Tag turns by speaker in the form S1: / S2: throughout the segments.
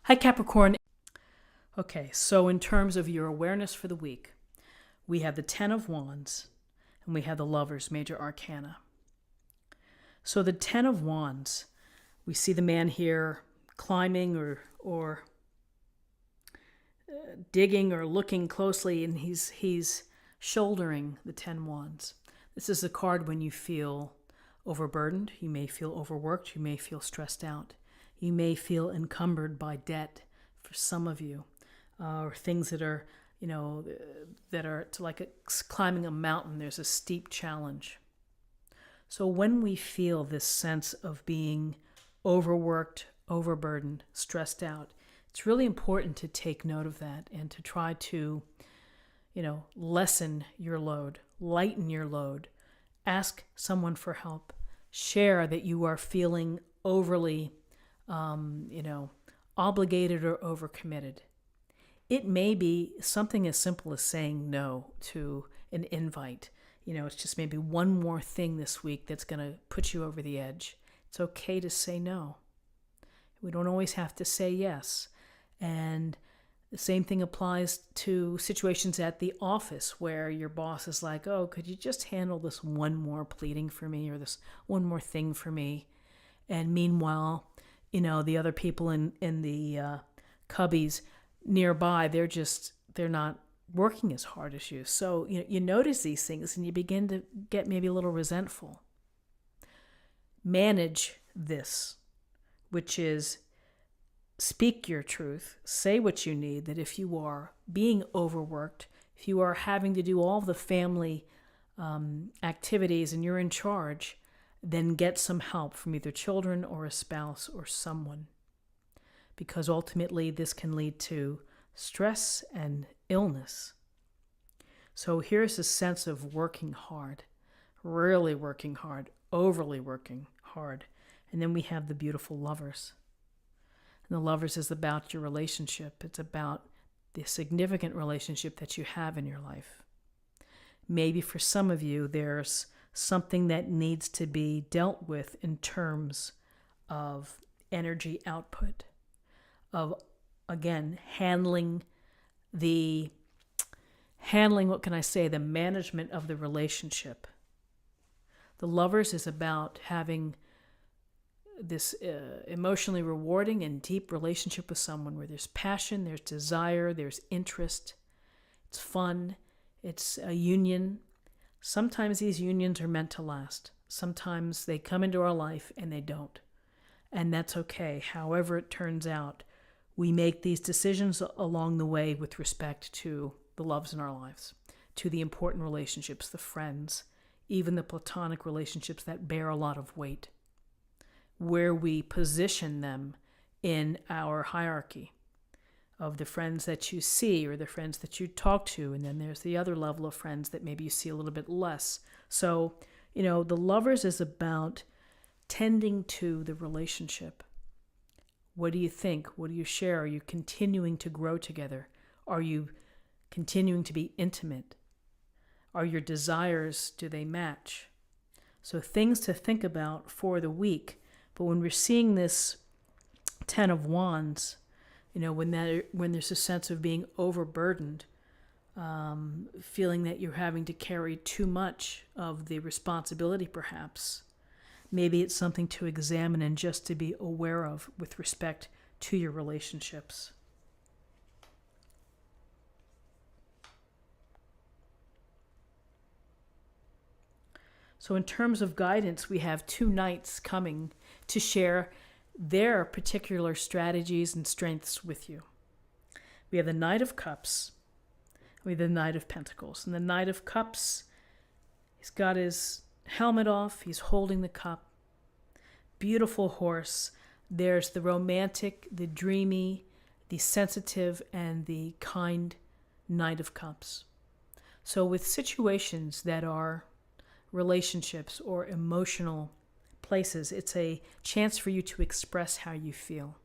S1: Hi, Capricorn. Okay, so in terms of your awareness for the week, we have the Ten of Wands and we have the Lovers, major arcana. So the Ten of Wands, we see the man here climbing or digging or looking closely, and he's shouldering the 10 wands. This is a card when you feel overburdened, you may feel overworked, you may feel stressed out. You may feel encumbered by debt for some of you, or things that are, that are like climbing a mountain. There's a steep challenge. So when we feel this sense of being overworked, overburdened, stressed out, it's really important to take note of that and to try to, lessen your load, lighten your load, ask someone for help, share that you are feeling overly obligated or overcommitted. It may be something as simple as saying no to an invite. It's just maybe one more thing this week that's going to put you over the edge. It's okay to say no. We don't always have to say yes. And the same thing applies to situations at the office where your boss is like, oh, could you just handle this one more pleading for me or this one more thing for me? And meanwhile, the other people in the cubbies nearby, they're not working as hard as you. So you notice these things and you begin to get maybe a little resentful. Manage this, which is speak your truth, say what you need, that if you are being overworked, if you are having to do all the family activities and you're in charge, then get some help from either children or a spouse or someone. Because ultimately this can lead to stress and illness. So here's a sense of working hard, really working hard, overly working hard. And then we have the beautiful Lovers. And the Lovers is about your relationship. It's about the significant relationship that you have in your life. Maybe for some of you, there's something that needs to be dealt with in terms of energy output, of, again, handling, the management of the relationship. The Lovers is about having this emotionally rewarding and deep relationship with someone where there's passion, there's desire, there's interest, it's fun, it's a union. Sometimes these unions are meant to last. Sometimes they come into our life and they don't. And that's okay. However it turns out, we make these decisions along the way with respect to the loves in our lives, to the important relationships, the friends, even the platonic relationships that bear a lot of weight, where we position them in our hierarchy of the friends that you see or the friends that you talk to. And then there's the other level of friends that maybe you see a little bit less. So, the Lovers is about tending to the relationship. What do you think? What do you share? Are you continuing to grow together? Are you continuing to be intimate? Are your desires, do they match? So things to think about for the week. But when we're seeing this Ten of Wands, when there's a sense of being overburdened, feeling that you're having to carry too much of the responsibility perhaps, maybe it's something to examine and just to be aware of with respect to your relationships. So in terms of guidance, we have two knights coming to share their particular strategies and strengths with you. We have the Knight of Cups. We have the Knight of Pentacles. And the Knight of Cups, he's got his helmet off. He's holding the cup. Beautiful horse. There's the romantic, the dreamy, the sensitive, and the kind Knight of Cups. So with situations that are relationships or emotional places, it's a chance for you to express how you feel.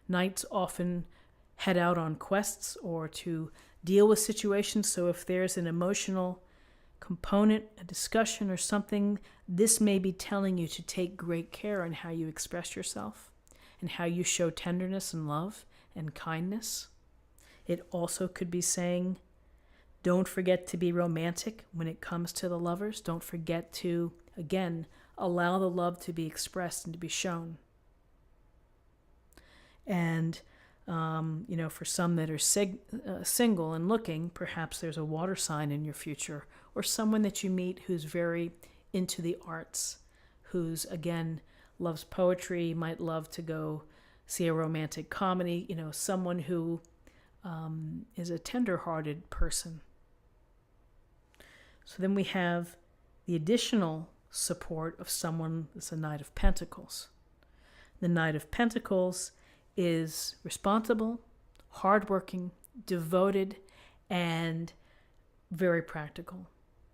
S1: Knights often head out on quests or to deal with situations. So if there's an emotional component, a discussion or something, this may be telling you to take great care on how you express yourself and how you show tenderness and love and kindness. It also could be saying, don't forget to be romantic when it comes to the lovers. Don't forget to, again, allow the love to be expressed and to be shown. And, for some that are single and looking, perhaps there's a water sign in your future, or someone that you meet who's very into the arts, who's, again, loves poetry, might love to go see a romantic comedy, someone who is a tender-hearted person. So then we have the additional support of someone that's a Knight of Pentacles. The Knight of Pentacles is responsible, hardworking, devoted, and very practical.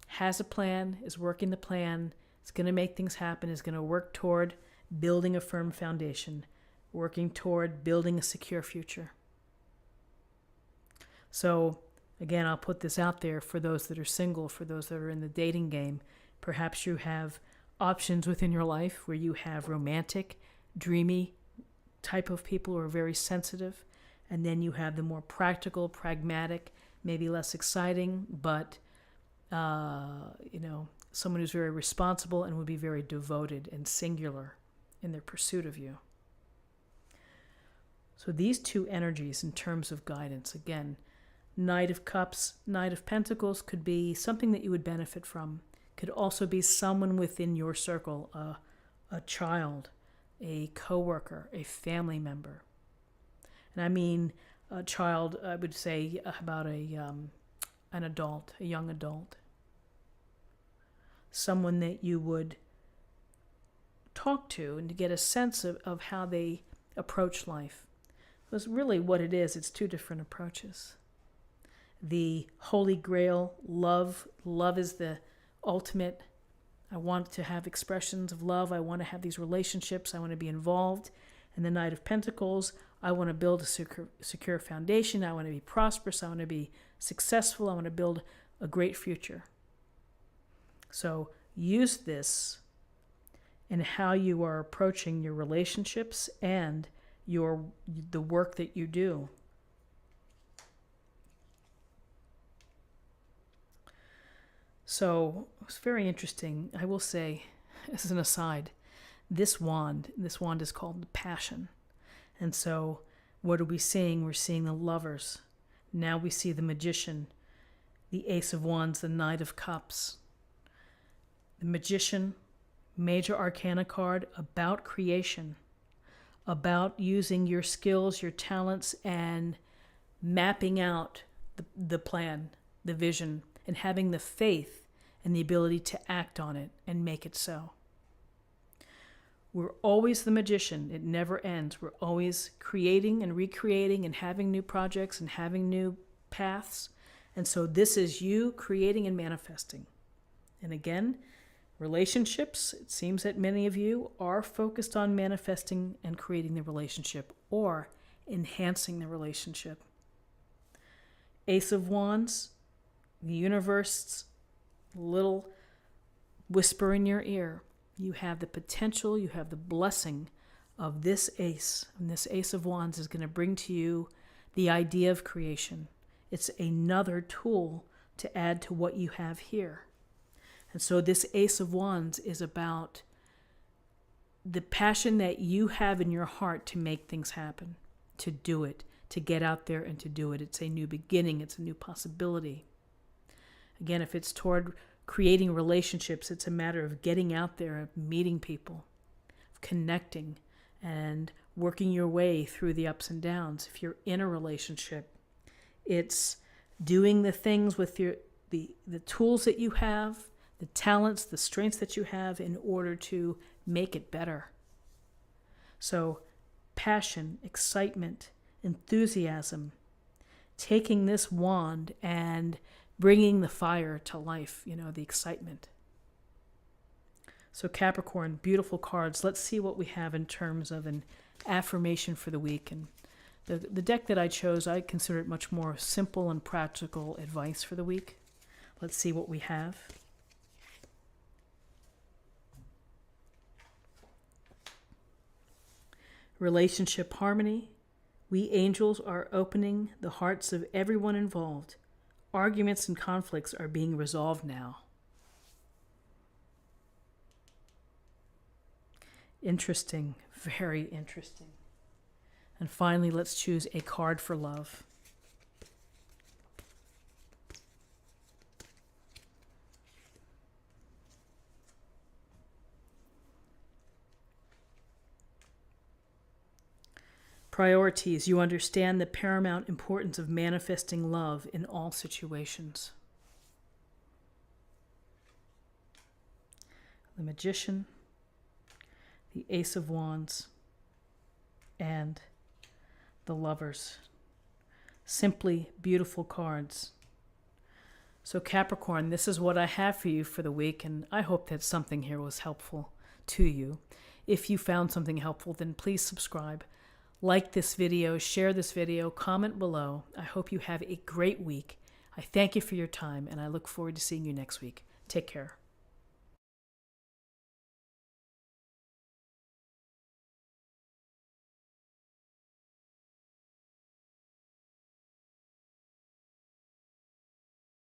S1: Has a plan, is working the plan, is going to make things happen, is going to work toward building a firm foundation, working toward building a secure future. So, again, I'll put this out there for those that are single, for those that are in the dating game. Perhaps you have options within your life where you have romantic, dreamy type of people who are very sensitive, and then you have the more practical, pragmatic, maybe less exciting, but someone who's very responsible and would be very devoted and singular in their pursuit of you. So these two energies in terms of guidance, again, Knight of Cups, Knight of Pentacles could be something that you would benefit from. Could also be someone within your circle, a child, a coworker, a family member. And I mean a child, I would say about an adult, a young adult. Someone that you would talk to and to get a sense of how they approach life. Because really what it is, it's two different approaches. The Holy Grail, love. Love is the ultimate. I want to have expressions of love. I want to have these relationships. I want to be involved. And the Knight of Pentacles, I want to build a secure foundation. I want to be prosperous. I want to be successful. I want to build a great future. So use this in how you are approaching your relationships and the work that you do. So it's very interesting. I will say, as an aside, this wand is called Passion. And so what are we seeing? We're seeing the Lovers. Now we see the Magician, the Ace of Wands, the Knight of Cups. The Magician, major arcana card about creation, about using your skills, your talents, and mapping out the plan, the vision, and having the faith and the ability to act on it and make it so. We're always the magician. It never ends. We're always creating and recreating and having new projects and having new paths. And so this is you creating and manifesting. And again, relationships, it seems that many of you are focused on manifesting and creating the relationship or enhancing the relationship. Ace of Wands, the universe's little whisper in your ear. You have the potential, you have the blessing of this ace. And this Ace of Wands is going to bring to you the idea of creation. It's another tool to add to what you have here. And so this Ace of Wands is about the passion that you have in your heart to make things happen, to do it, to get out there and to do it. It's a new beginning. It's a new possibility. Again, if it's toward creating relationships, it's a matter of getting out there, of meeting people, of connecting, and working your way through the ups and downs. If you're in a relationship, it's doing the things with the tools that you have, the talents, the strengths that you have in order to make it better. So passion, excitement, enthusiasm, taking this wand and bringing the fire to life, the excitement. So Capricorn, beautiful cards. Let's see what we have in terms of an affirmation for the week. And the deck that I chose, I consider it much more simple and practical advice for the week. Let's see what we have. relationship harmony. We angels are opening the hearts of everyone involved. Arguments and conflicts are being resolved now. Interesting, very interesting. And finally, let's choose a card for love. Priorities. You understand the paramount importance of manifesting love in all situations. The Magician, the Ace of Wands, and the Lovers. Simply beautiful cards. So Capricorn, this is what I have for you for the week, and I hope that something here was helpful to you. If you found something helpful, then please subscribe. Like this video, share this video, comment below. I hope you have a great week. I thank you for your time, and I look forward to seeing you next week. Take care.